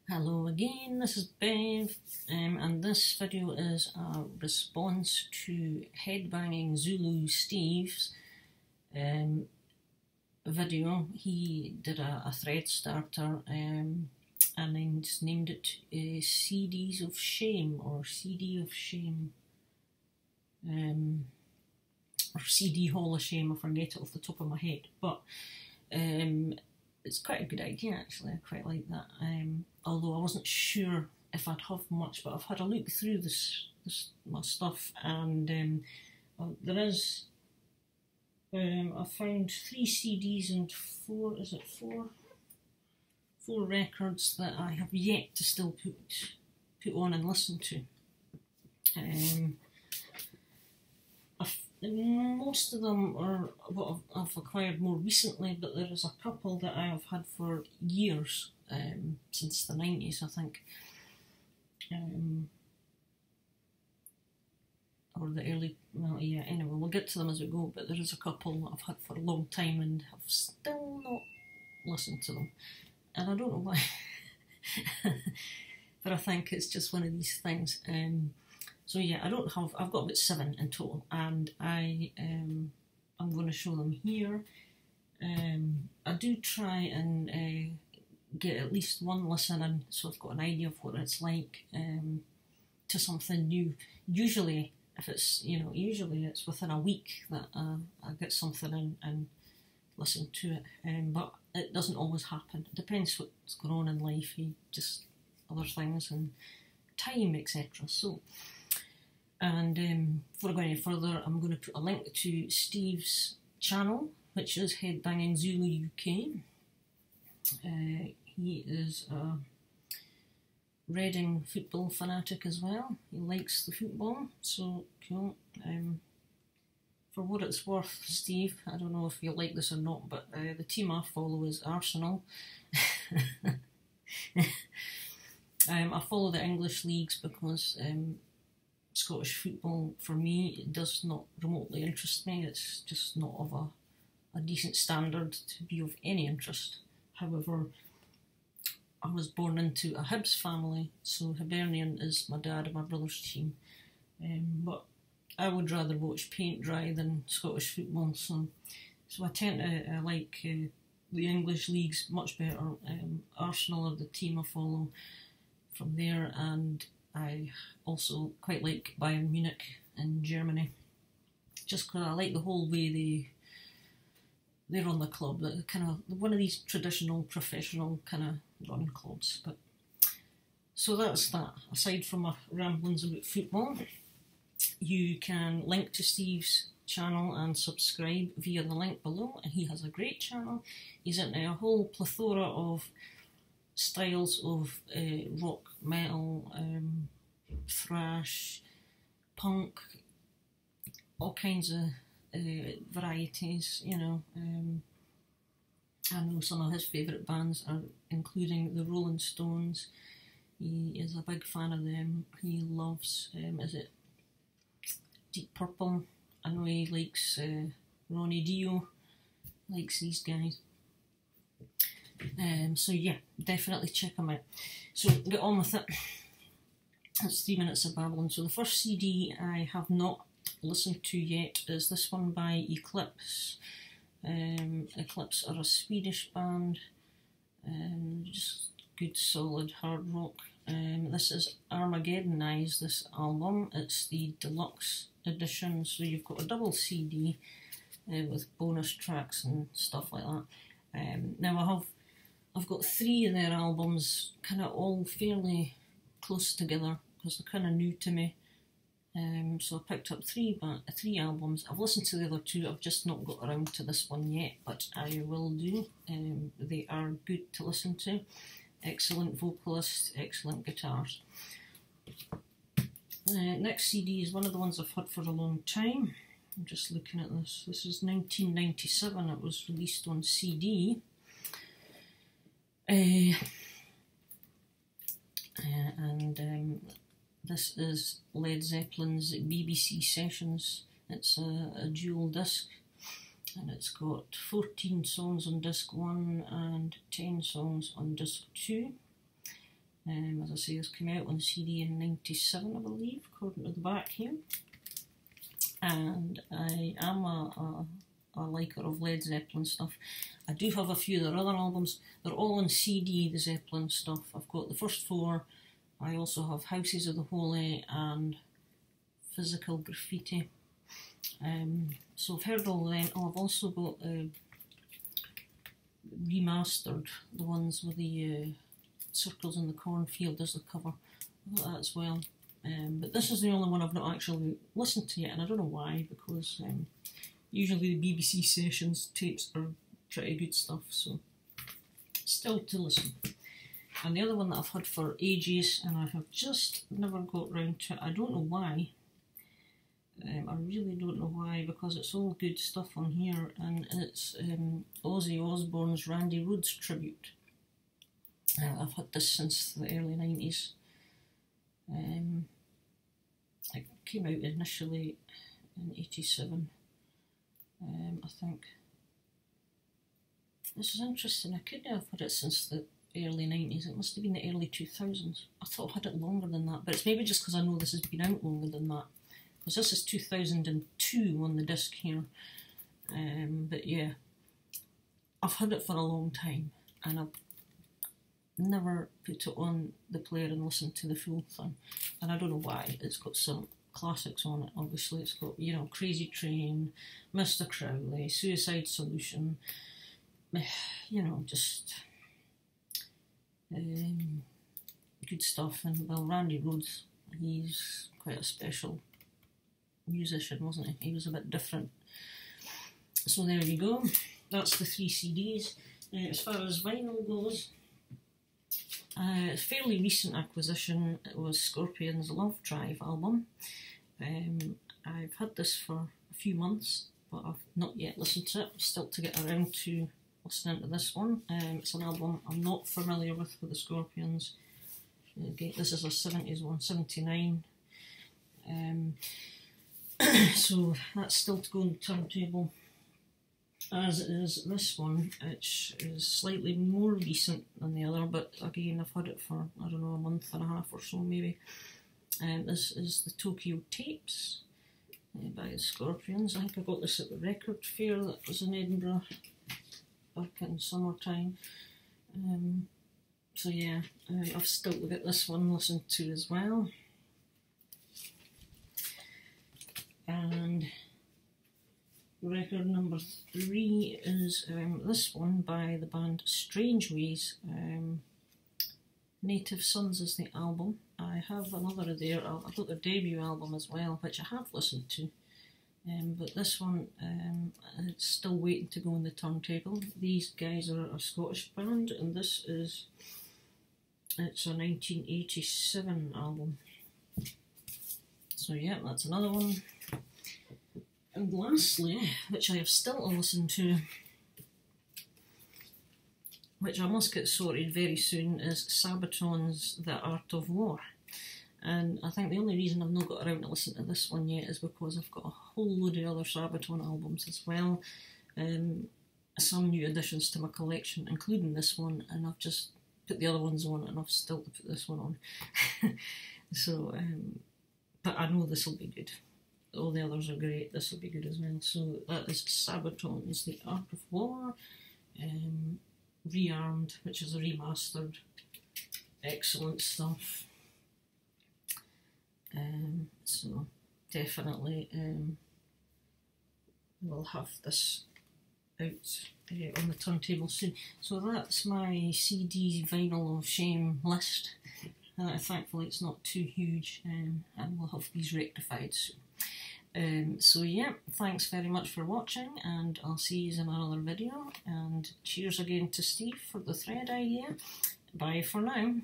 Hello again, this is Bev, and this video is a response to Headbanging Zulu Steve's video. He did a thread starter and then just named it CDs of Shame or CD of Shame or CD Hall of Shame. I forget it off the top of my head, but it's quite a good idea actually. I quite like that. Although I wasn't sure if I'd have much, but I've had a look through my stuff, and there is. I found 3 CDs and four records that I have yet to still put on and listen to. Most of them are what I've acquired more recently, but there is a couple that I have had for years, since the 90s I think, or the early, well yeah, anyway, we'll get to them as we go, but there is a couple that I've had for a long time and have still not listened to them, and I don't know why, but I think it's just one of these things. So yeah, I've got about 7 in total, and I'm going to show them here. I do try and get at least one listen in, so I've got an idea of what it's like to something new. Usually, if it's, usually it's within a week that I get something in and listen to it, but it doesn't always happen. It depends what's going on in life, just other things and time, etc. So. And before I go any further, I'm going to put a link to Steve's channel, which is Headbanging Zulu UK. He is a Reading football fanatic as well. He likes the football, so cool. For what it's worth, Steve, I don't know if you like this or not, but the team I follow is Arsenal. I follow the English leagues because Scottish football, for me, does not remotely interest me. It's just not of a decent standard to be of any interest. However, I was born into a Hibs family, so Hibernian is my dad and my brother's team. But I would rather watch paint dry than Scottish football, so I tend to like the English leagues much better. Arsenal are the team I follow from there, and I also quite like Bayern Munich in Germany, just because I like the whole way they run the club. The kind of one of these traditional professional kind of run clubs. But so that's that. Aside from my ramblings about football, you can link to Steve's channel and subscribe via the link below. And he has a great channel. He's into a whole plethora of styles of rock, metal, thrash, punk, all kinds of varieties, I know some of his favourite bands are including the Rolling Stones. He is a big fan of them. He loves, is it Deep Purple? I know he likes Ronnie Dio, likes these guys. So yeah, definitely check them out. So get on with it. That's 3 minutes of babbling. So the first CD I have not listened to yet is this one by Eclipse. Eclipse are a Swedish band, just good solid hard rock. This is Armageddonize, this album. It's the deluxe edition, so you've got a double CD with bonus tracks and stuff like that. Now I've got 3 of their albums, kind of all fairly close together because they're kind of new to me. So I picked up 3 albums. I've listened to the other 2. I've just not got around to this one yet, but I will do. They are good to listen to. Excellent vocalist, excellent guitars. Next CD is one of the ones I've had for a long time. I'm just looking at this. This is 1997. It was released on CD. This is Led Zeppelin's BBC Sessions. It's a dual disc, and it's got 14 songs on disc 1 and 10 songs on disc 2. As I say, this came out on CD in '97, I believe, according to the back here. And I am a liker of Led Zeppelin stuff. I do have a few of their other albums. They're all on CD, the Zeppelin stuff. I've got the first 4. I also have Houses of the Holy and Physical Graffiti. So I've heard all of them. Oh, I've also got remastered, the ones with the circles in the cornfield as the cover. I've got that as well. But this is the only one I've not actually listened to yet, and I don't know why, because usually the BBC Sessions tapes are pretty good stuff, so still to listen. And the other one that I've had for ages, and I have just never got round to it, I don't know why. I really don't know why, because it's all good stuff on here, and it's Ozzy Osbourne's Randy Rhoads tribute. I've had this since the early 90s. It came out initially in '87, I think. This is interesting, I couldn't have had it since the early 90s, it must have been the early 2000s. I thought I had it longer than that, but it's maybe just because I know this has been out longer than that. Because this is 2002 on the disc here. But yeah, I've had it for a long time, and I've never put it on the player and listened to the full thing. And I don't know why. It's got some classics on it, obviously. It's got, you know, Crazy Train, Mr. Crowley, Suicide Solution, you know, just good stuff. And well, Randy Rhoads, he's quite a special musician, wasn't he? He was a bit different. So there you go. That's the 3 CDs. As far as vinyl goes, it's a fairly recent acquisition. It was Scorpions' Love Drive album. I've had this for a few months, but I've not yet listened to it. I'm still to get around to listening to this one. It's an album I'm not familiar with the Scorpions. This is a 70s one, 79. So that's still to go on the turntable, as is this one, which is slightly more recent than the other, but again I've had it for, I don't know, a month and a half or so maybe. This is the Tokyo Tapes by the Scorpions. I think I got this at the record fair that was in Edinburgh back in summertime. So yeah, I've still got this one listened to as well. And record number 3 is this one by the band Strange Ways. Native Sons is the album. I have another of their, I've got their debut album as well, which I have listened to. But this one, it's still waiting to go on the turntable. These guys are a Scottish band, and this is, it's a 1987 album. So yeah, that's another one. And lastly, which I have still to listen to, which I must get sorted very soon, is Sabaton's The Art of War. And I think the only reason I've not got around to listen to this one yet is because I've got a whole load of other Sabaton albums as well. Some new additions to my collection, including this one, and I've just put the other ones on and I've still to put this one on. So, but I know this will be good. All the others are great, this will be good as well. So that is Sabaton's The Art of War, Rearmed, which is a remastered, excellent stuff. So definitely we'll have this out on the turntable soon. So that's my CD vinyl of shame list. Thankfully it's not too huge, and we'll have these rectified soon. So yeah, thanks very much for watching, and I'll see you in another video, and cheers again to Steve for the thread idea. Bye for now.